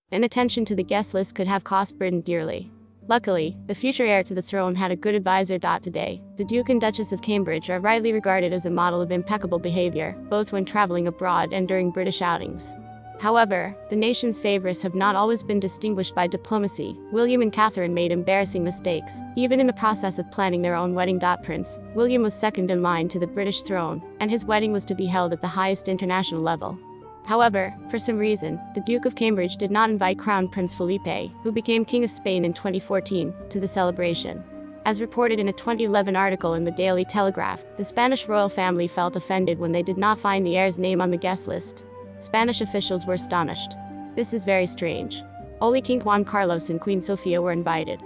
Inattention to the guest list could have cost Britain dearly. Luckily, the future heir to the throne had a good advisor. Today, the Duke and Duchess of Cambridge are rightly regarded as a model of impeccable behavior, both when traveling abroad and during British outings. However, the nation's favorites have not always been distinguished by diplomacy. William and Catherine made embarrassing mistakes, even in the process of planning their own wedding. Prince William was second in line to the British throne, and his wedding was to be held at the highest international level. However, for some reason, the Duke of Cambridge did not invite Crown Prince Felipe, who became King of Spain in 2014, to the celebration. As reported in a 2011 article in the Daily Telegraph, the Spanish royal family felt offended when they did not find the heir's name on the guest list. Spanish officials were astonished. This is very strange. Only King Juan Carlos and Queen Sofia were invited.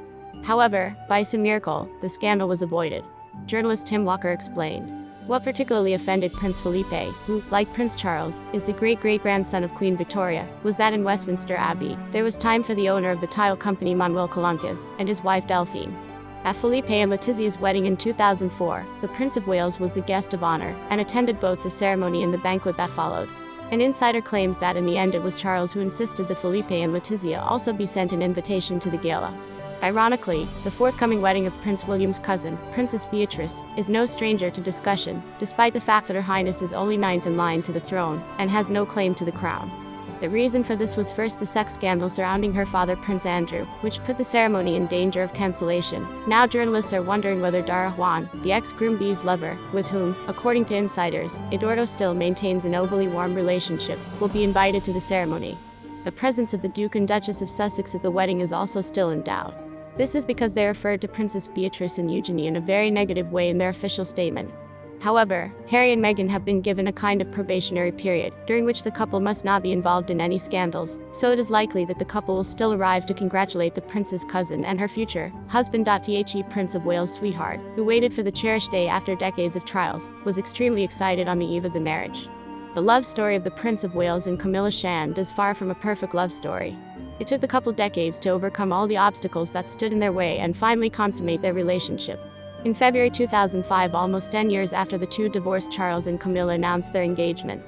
However, by some miracle, the scandal was avoided. Journalist Tim Walker explained. What particularly offended Prince Felipe, who, like Prince Charles, is the great-great-grandson of Queen Victoria, was that in Westminster Abbey, there was time for the owner of the tile company Manuel Coluncas, and his wife Delphine. At Felipe and Letizia's wedding in 2004, the Prince of Wales was the guest of honor, and attended both the ceremony and the banquet that followed. An insider claims that in the end it was Charles who insisted that Felipe and Letizia also be sent an invitation to the gala. Ironically, the forthcoming wedding of Prince William's cousin, Princess Beatrice, is no stranger to discussion, despite the fact that Her Highness is only ninth in line to the throne, and has no claim to the crown. The reason for this was first the sex scandal surrounding her father Prince Andrew, which put the ceremony in danger of cancellation. Now journalists are wondering whether Dara Juan, the ex-groom B's lover, with whom, according to insiders, Eduardo still maintains an overly warm relationship, will be invited to the ceremony. The presence of the Duke and Duchess of Sussex at the wedding is also still in doubt. This is because they referred to Princess Beatrice and Eugenie in a very negative way in their official statement. However, Harry and Meghan have been given a kind of probationary period, during which the couple must not be involved in any scandals, so it is likely that the couple will still arrive to congratulate the prince's cousin and her future husband. The Prince of Wales' sweetheart, who waited for the cherished day after decades of trials, was extremely excited on the eve of the marriage. The love story of the Prince of Wales and Camilla is far from a perfect love story. It took the couple decades to overcome all the obstacles that stood in their way and finally consummate their relationship. In February 2005, almost 10 years after the two divorced, Charles and Camilla announced their engagement.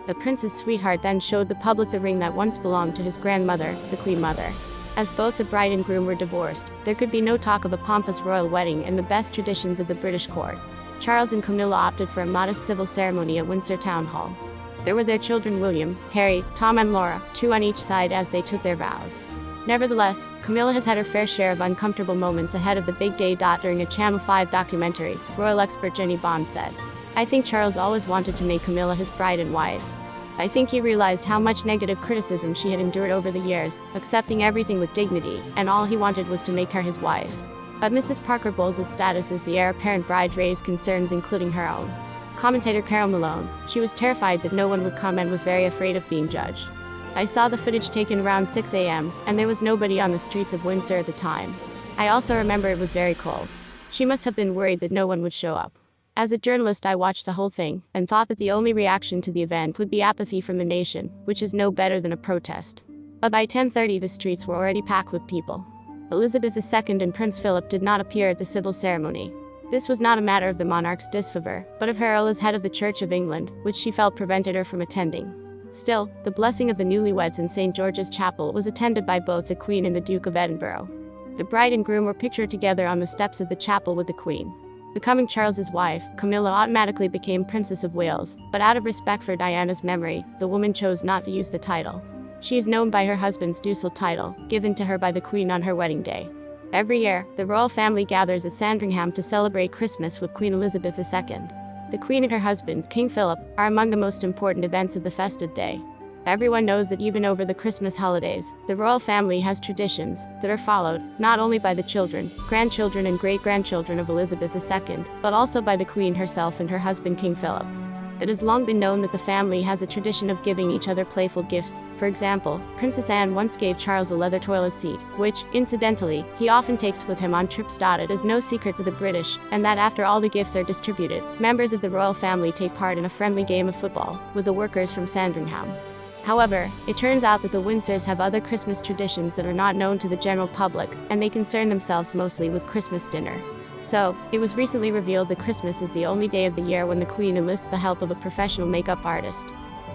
The prince's sweetheart then showed the public the ring that once belonged to his grandmother, the Queen Mother. As both the bride and groom were divorced, there could be no talk of a pompous royal wedding in the best traditions of the British court. Charles and Camilla opted for a modest civil ceremony at Windsor Town Hall. There were their children William, Harry, Tom and Laura, two on each side as they took their vows. Nevertheless, Camilla has had her fair share of uncomfortable moments ahead of the big day. During a Channel 5 documentary, royal expert Jenny Bond said, "I think Charles always wanted to make Camilla his bride and wife. I think he realized how much negative criticism she had endured over the years, accepting everything with dignity, and all he wanted was to make her his wife." But Mrs. Parker Bowles' status as the heir apparent bride raised concerns, including her own. Commentator Carol Malone, she was terrified that no one would come and was very afraid of being judged. "I saw the footage taken around 6 a.m., and there was nobody on the streets of Windsor at the time. I also remember it was very cold. She must have been worried that no one would show up. As a journalist, I watched the whole thing, and thought that the only reaction to the event would be apathy from the nation, which is no better than a protest. But by 10:30 the streets were already packed with people." Elizabeth II and Prince Philip did not appear at the civil ceremony. This was not a matter of the monarch's disfavor, but of her role as head of the Church of England, which she felt prevented her from attending. Still, the blessing of the newlyweds in St. George's Chapel was attended by both the Queen and the Duke of Edinburgh. The bride and groom were pictured together on the steps of the chapel with the Queen. Becoming Charles's wife, Camilla automatically became Princess of Wales, but out of respect for Diana's memory, the woman chose not to use the title. She is known by her husband's ducal title, given to her by the Queen on her wedding day. Every year, the royal family gathers at Sandringham to celebrate Christmas with Queen Elizabeth II. The Queen and her husband, King Philip, are among the most important events of the festive day. Everyone knows that even over the Christmas holidays, the royal family has traditions that are followed, not only by the children, grandchildren and great-grandchildren of Elizabeth II, but also by the Queen herself and her husband King Philip. It has long been known that the family has a tradition of giving each other playful gifts. For example, Princess Anne once gave Charles a leather toilet seat, which, incidentally, he often takes with him on trips. It is no secret to the British, and that after all the gifts are distributed, members of the royal family take part in a friendly game of football with the workers from Sandringham. However, it turns out that the Windsors have other Christmas traditions that are not known to the general public, and they concern themselves mostly with Christmas dinner. So, it was recently revealed that Christmas is the only day of the year when the Queen enlists the help of a professional makeup artist.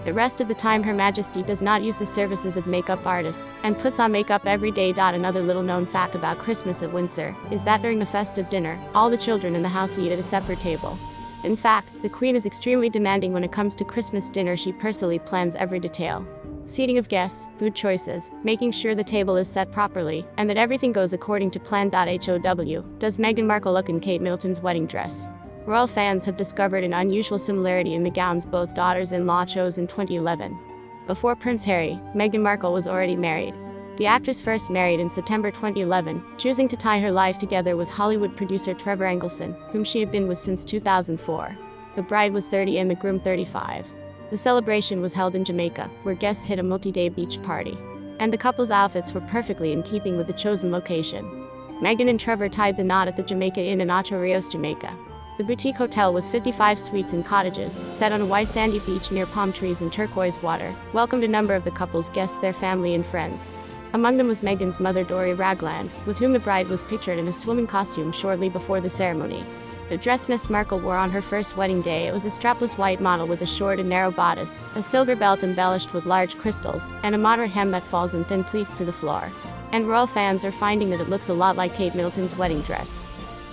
The rest of the time Her Majesty does not use the services of makeup artists, and puts on makeup every day. Another little known fact about Christmas at Windsor is that during the festive dinner, all the children in the house eat at a separate table. In fact, the Queen is extremely demanding when it comes to Christmas dinner. She personally plans every detail. Seating of guests, food choices, making sure the table is set properly, and that everything goes according to plan. How does Meghan Markle look in Kate Middleton's wedding dress? Royal fans have discovered an unusual similarity in the gowns both daughters-in-law chose in 2011. Before Prince Harry, Meghan Markle was already married. The actress first married in September 2011, choosing to tie her life together with Hollywood producer Trevor Engelson, whom she had been with since 2004. The bride was 30 and the groom 35. The celebration was held in Jamaica, where guests hit a multi-day beach party. And the couple's outfits were perfectly in keeping with the chosen location. Meghan and Trevor tied the knot at the Jamaica Inn in Ocho Rios, Jamaica. The boutique hotel with 55 suites and cottages, set on a white sandy beach near palm trees and turquoise water, welcomed a number of the couple's guests, their family and friends. Among them was Meghan's mother Dory Ragland, with whom the bride was pictured in a swimming costume shortly before the ceremony. The dress Miss Markle wore on her first wedding day, it was a strapless white model with a short and narrow bodice, a silver belt embellished with large crystals, and a moderate hem that falls in thin pleats to the floor. And royal fans are finding that it looks a lot like Kate Middleton's wedding dress.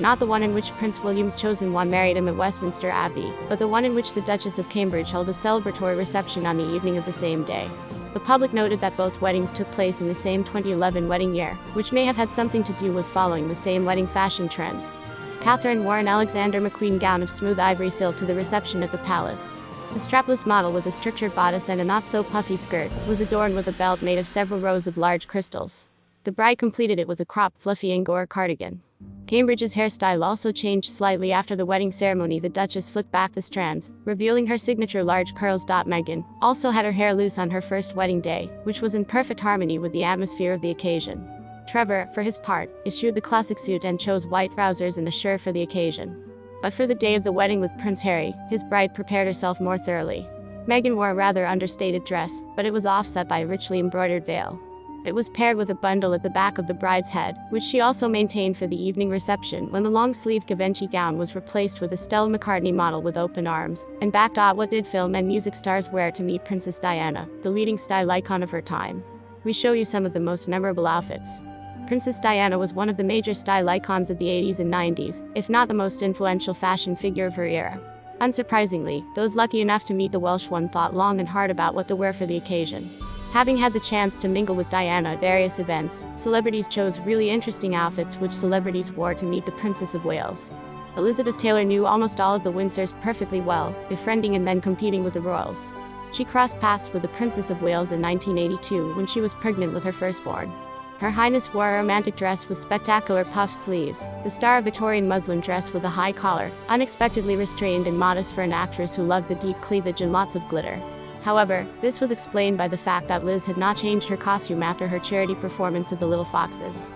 Not the one in which Prince William's chosen one married him at Westminster Abbey, but the one in which the Duchess of Cambridge held a celebratory reception on the evening of the same day. The public noted that both weddings took place in the same 2011 wedding year, which may have had something to do with following the same wedding fashion trends. Catherine wore an Alexander McQueen gown of smooth ivory silk to the reception at the palace. The strapless model with a structured bodice and a not-so-puffy skirt was adorned with a belt made of several rows of large crystals. The bride completed it with a cropped fluffy Angora cardigan. Cambridge's hairstyle also changed slightly after the wedding ceremony. The Duchess flicked back the strands, revealing her signature large curls. Meghan also had her hair loose on her first wedding day, which was in perfect harmony with the atmosphere of the occasion. Trevor, for his part, eschewed the classic suit and chose white trousers and a shirt for the occasion. But for the day of the wedding with Prince Harry, his bride prepared herself more thoroughly. Meghan wore a rather understated dress, but it was offset by a richly embroidered veil. It was paired with a bundle at the back of the bride's head, which she also maintained for the evening reception when the long-sleeved Givenchy gown was replaced with a Stella McCartney model with open arms, and backed. What did film and music stars wear to meet Princess Diana, the leading style icon of her time? We show you some of the most memorable outfits. Princess Diana was one of the major style icons of the 80s and 90s, if not the most influential fashion figure of her era. Unsurprisingly, those lucky enough to meet the Welsh one thought long and hard about what to wear for the occasion. Having had the chance to mingle with Diana at various events, celebrities chose really interesting outfits which celebrities wore to meet the Princess of Wales. Elizabeth Taylor knew almost all of the Windsors perfectly well, befriending and then competing with the royals. She crossed paths with the Princess of Wales in 1982 when she was pregnant with her firstborn. Her Highness wore a romantic dress with spectacular puffed sleeves, the star of Victorian muslin dress with a high collar, unexpectedly restrained and modest for an actress who loved the deep cleavage and lots of glitter. However, this was explained by the fact that Liz had not changed her costume after her charity performance of The Little Foxes.